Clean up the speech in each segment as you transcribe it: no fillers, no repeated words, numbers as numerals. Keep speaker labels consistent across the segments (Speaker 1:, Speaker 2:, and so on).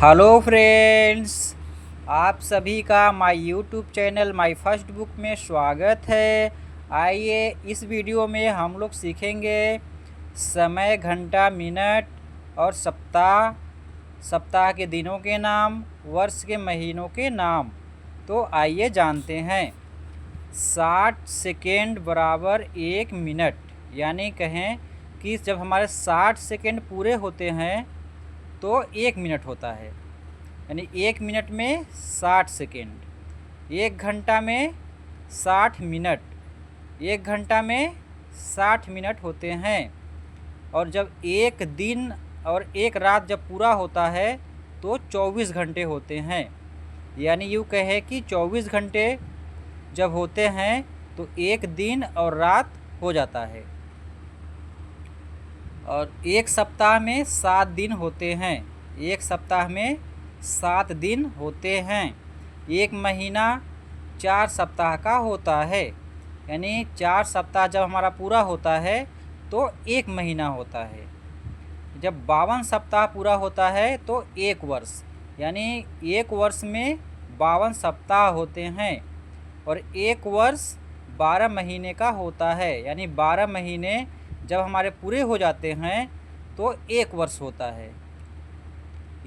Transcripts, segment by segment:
Speaker 1: Hello friends, आप सभी का my YouTube channel my first book में स्वागत है। आइए इस वीडियो में हम लोग सीखेंगे समय, घंटा, मिनट और सप्ताह। सप्ताह के दिनों के नाम, वर्ष के महीनों के नाम। तो आइए जानते हैं। 60 सेकेंड बराबर 1 मिनट, यानी कहें कि जब हमारे 60 सेकेंड पूरे होते हैं तो 1 मिनट होता है। यानी 1 मिनट में 60 सेकेंड। 1 घंटा में 60 मिनट। 1 घंटा में 60 मिनट होते हैं। और जब एक दिन और एक रात जब पूरा होता है तो 24 घंटे होते हैं। यानी यूँ कहे कि 24 घंटे जब होते हैं तो एक दिन और रात हो जाता है। और एक सप्ताह में 7 दिन होते हैं। एक सप्ताह में 7 दिन होते हैं। एक महीना 4 सप्ताह का होता है। यानी 4 सप्ताह जब हमारा पूरा होता है तो एक महीना होता है। जब 52 सप्ताह पूरा होता है तो एक वर्ष। यानी एक वर्ष में 52 सप्ताह होते हैं। और एक वर्ष 12 महीने का होता है। यानी 12 महीने जब हमारे पूरे हो जाते हैं तो एक वर्ष होता है।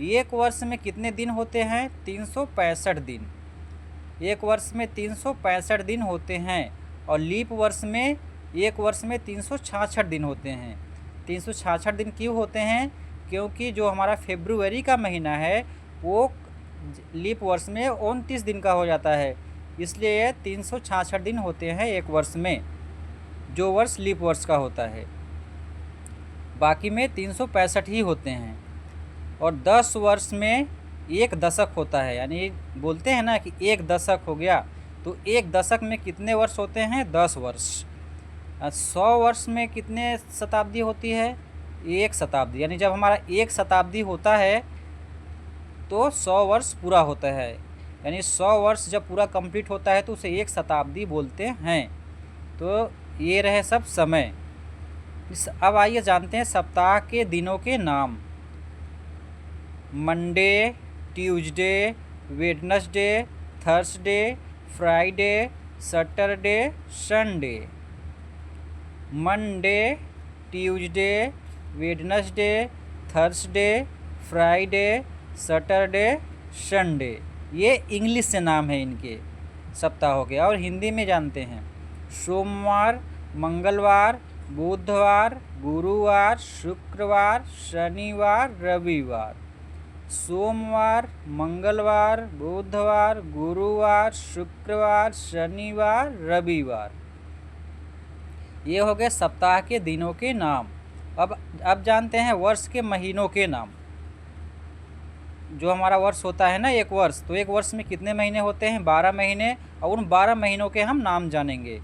Speaker 1: एक वर्ष में कितने दिन होते हैं? 365 दिन। एक वर्ष में 365 दिन होते हैं। और लीप वर्ष में एक वर्ष में 366 दिन होते हैं। 366 दिन क्यों होते हैं? क्योंकि जो हमारा फरवरी का महीना है वो लीप वर्ष में 29 दिन का हो जाता है, इसलिए 366 दिन होते हैं एक वर्ष में, जो वर्ष लीप वर्ष का होता है। बाकी में 365 ही होते हैं। और 10 वर्ष में एक दशक होता है। यानी बोलते हैं ना कि एक दशक हो गया, तो एक दशक में कितने वर्ष होते हैं? 10 वर्ष। 100 वर्ष में कितने शताब्दी होती है? एक शताब्दी। यानी जब हमारा एक शताब्दी होता है तो 100 वर्ष पूरा होता है। यानी 100 वर्ष जब पूरा कंप्लीट होता है तो उसे एक शताब्दी बोलते हैं। तो ये रहे सब समय। अब आइए जानते हैं सप्ताह के दिनों के नाम। Monday, Tuesday, Wednesday, Thursday, Friday, Saturday, Sunday. Monday, Tuesday, Wednesday, Thursday, Friday, Saturday, Sunday. ये इंग्लिश से नाम है इनके सप्ताहों के। और हिंदी में जानते हैं सोमवार, मंगलवार, बुधवार, गुरुवार, शुक्रवार, शनिवार, रविवार। सोमवार, मंगलवार, बुधवार, गुरुवार, शुक्रवार, शनिवार, रविवार। ये हो गए सप्ताह के दिनों के नाम। अब जानते हैं वर्ष के महीनों के नाम। जो हमारा वर्ष होता है ना एक वर्ष, तो एक वर्ष में कितने महीने होते हैं? 12 महीने। और उन 12 महीनों के हम नाम जानेंगे।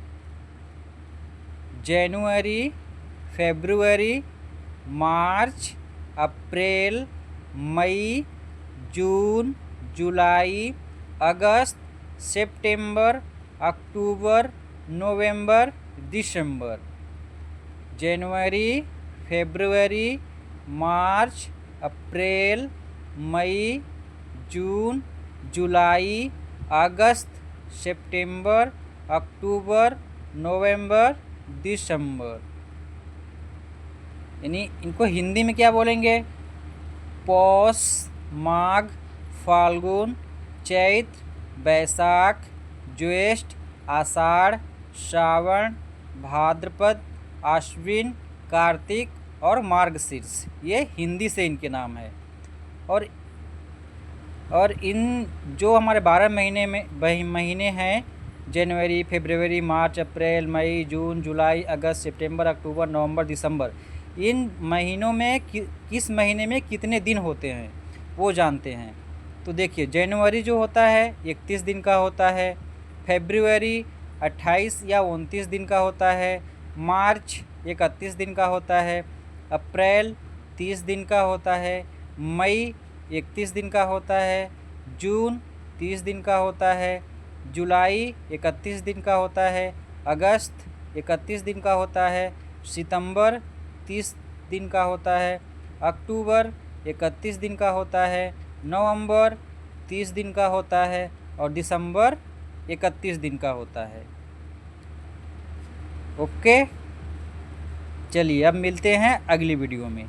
Speaker 1: जनवरी, फरवरी, मार्च, अप्रैल, मई, जून, जुलाई, अगस्त, सितंबर, अक्टूबर, नवंबर, दिसंबर। जनवरी, फरवरी, मार्च, अप्रैल, मई, जून, जुलाई, अगस्त, सितंबर, अक्टूबर, नवंबर, दिसंबर। यानी इनको हिंदी में क्या बोलेंगे? पौष, माघ, फाल्गुन, चैत्र, बैसाख, ज्येष्ठ, आषाढ़, श्रावण, भाद्रपद, आश्विन, कार्तिक और मार्गशीर्ष। ये हिंदी से इनके नाम है। और इन जो हमारे 12 महीने हैं, जनवरी, फरवरी, मार्च, अप्रैल, मई, जून, जुलाई, अगस्त, सितंबर, अक्टूबर, नवंबर, दिसंबर। इन महीनों में किस महीने में कितने दिन होते हैं वो जानते हैं। तो देखिए, जनवरी जो होता है 31 दिन का होता है। फरवरी 28 या 29 दिन का होता है। मार्च 31 दिन का होता है। अप्रैल 30 दिन का होता है। मई 31 दिन का होता है। जून 30 दिन का होता है। जुलाई 31 दिन का होता है। अगस्त 31 दिन का होता है। सितंबर 30 दिन का होता है। अक्टूबर 31 दिन का होता है। नवंबर 30 दिन का होता है और दिसंबर 31 दिन का होता है। ओके, चलिए अब मिलते हैं अगली वीडियो में।